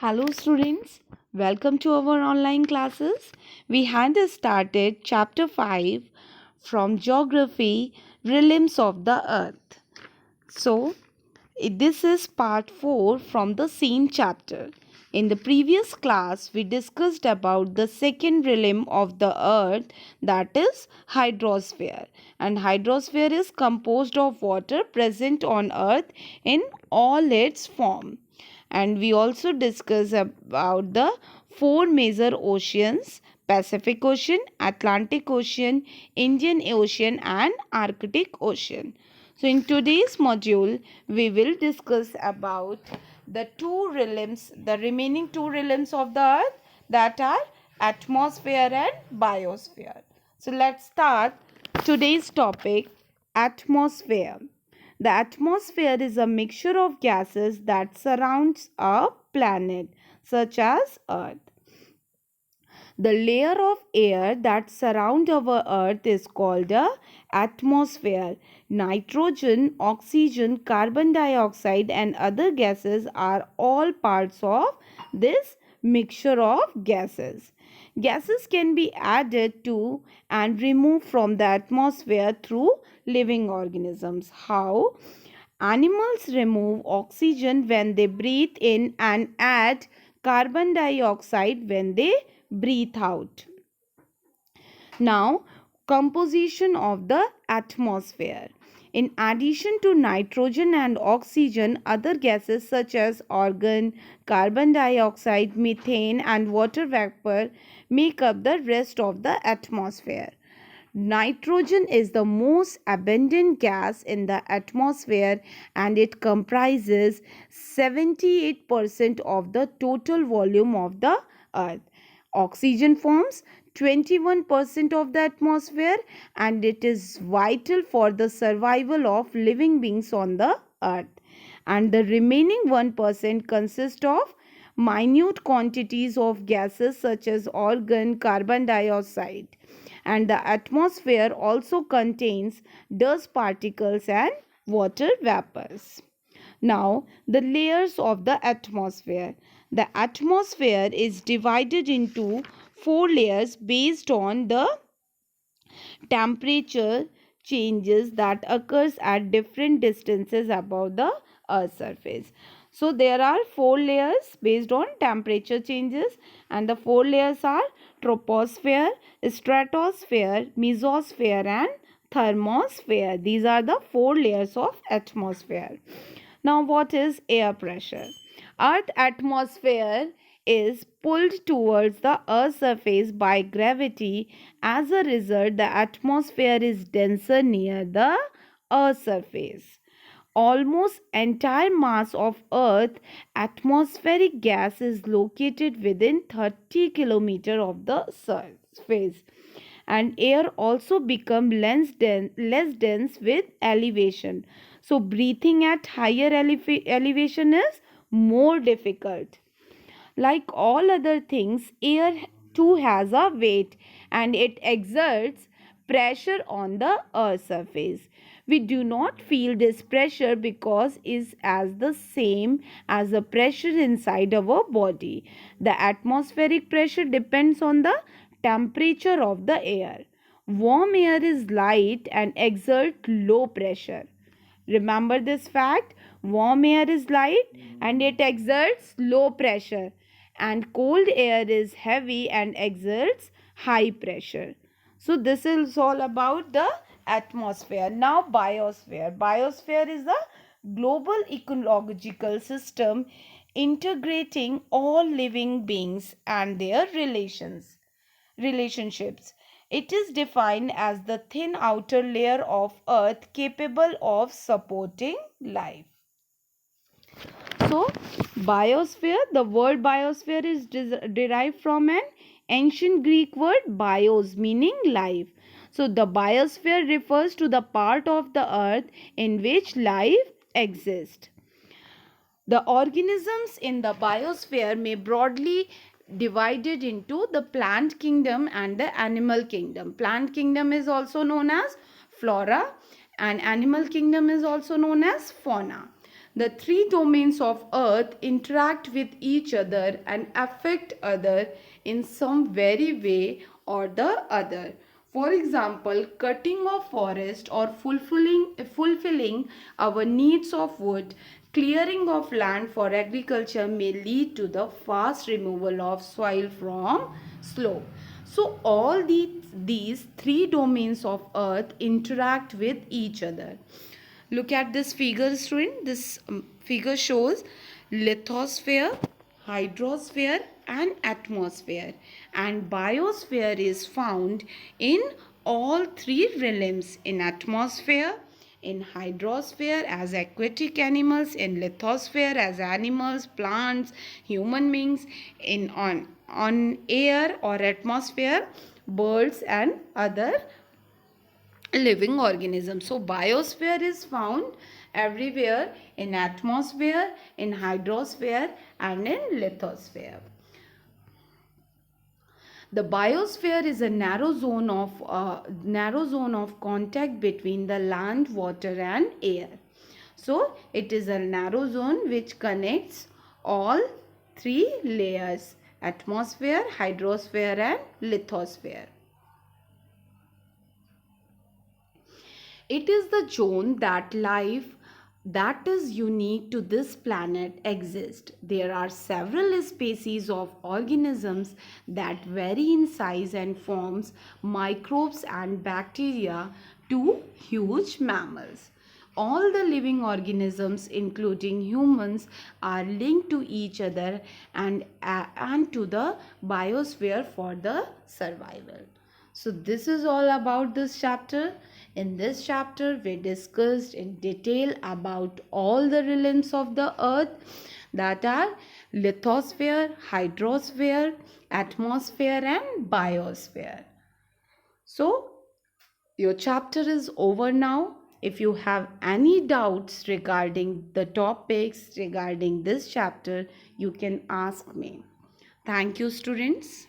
Hello, students. Welcome to our online classes. We had started chapter 5 from Geography Realms of the Earth. So, this is part 4 from the same chapter. In the previous class, we discussed about the second realm of the earth, that is hydrosphere. And hydrosphere is composed of water present on earth in all its form. And we also discussed about the four major oceans: Pacific Ocean, Atlantic Ocean, Indian Ocean and Arctic Ocean. So in today's module, we will discuss about the remaining two realms of the earth, that are atmosphere and biosphere. So let's start today's topic, atmosphere. The atmosphere is a mixture of gases that surrounds a planet such as earth. The layer of air that surround our earth is called a atmosphere. Nitrogen, oxygen, carbon dioxide and other gases are all parts of this mixture of gases. Gases can be added to and removed from the atmosphere through living organisms. How? Animals remove oxygen when they breathe in and add carbon dioxide when they breathe out. Now, composition of the atmosphere. In addition to nitrogen and oxygen, other gases such as argon, carbon dioxide, methane, and water vapor make up the rest of the atmosphere. Nitrogen is the most abundant gas in the atmosphere and it comprises 78% of the total volume of the earth. Oxygen forms 21% of the atmosphere and it is vital for the survival of living beings on the earth. And the remaining 1% consists of minute quantities of gases such as argon, carbon dioxide. And the atmosphere also contains dust particles and water vapors. Now, the layers of the atmosphere. The atmosphere is divided into four layers based on the temperature changes that occurs at different distances above the earth's surface. So there are four layers based on temperature changes, and the four layers are troposphere, stratosphere, mesosphere and thermosphere. These are the four layers of atmosphere. Now, what is air pressure? Earth atmosphere is pulled towards the earth's surface by gravity. As a result, the atmosphere is denser near the earth's surface. Almost entire mass of earth atmospheric gas is located within 30 kilometer of the surface, and air also become less dense with elevation. So breathing at higher elevation is more difficult. Like all other things, air too has a weight and it exerts pressure on the earth's surface. We do not feel this pressure because it is as the same as the pressure inside our body. The atmospheric pressure depends on the temperature of the air. Warm air is light and exert low pressure. Remember this fact: warm air is light and it exerts low pressure, and cold air is heavy and exerts high pressure. So, this is all about the atmosphere. Now, biosphere. Biosphere is a global ecological system integrating all living beings and their relationships. It is defined as the thin outer layer of earth capable of supporting life. So, biosphere, the word biosphere is derived from an ancient Greek word bios, meaning life. So, the biosphere refers to the part of the earth in which life exists. The organisms in the biosphere may broadly divided into the plant kingdom and the animal kingdom. Plant kingdom is also known as flora and animal kingdom is also known as fauna. The three domains of earth interact with each other and affect other in some very way or the other. For example, cutting of forest or fulfilling our needs of wood, clearing of land for agriculture may lead to the fast removal of soil from slope. So all these three domains of earth interact with each other. Look at this figure, student. This figure shows lithosphere, hydrosphere and atmosphere, and biosphere is found in all three realms: in atmosphere, in hydrosphere as aquatic animals, in lithosphere as animals, plants, human beings, in on air or atmosphere, birds and other living organisms. So biosphere is found everywhere: in atmosphere, in hydrosphere and in lithosphere. The biosphere is a narrow zone of contact between the land, water and air. So it is a narrow zone which connects all three layers: atmosphere, hydrosphere and lithosphere. It is the zone that life that is unique to this planet exists. There are several species of organisms that vary in size and forms, microbes and bacteria to huge mammals. All the living organisms, including humans, are linked to each other and to the biosphere for the survival. So this is all about this chapter. In this chapter, we discussed in detail about all the realms of the earth, that are lithosphere, hydrosphere, atmosphere and biosphere. So your chapter is over now. If you have any doubts regarding the topics regarding this chapter, you can ask me. Thank you, students.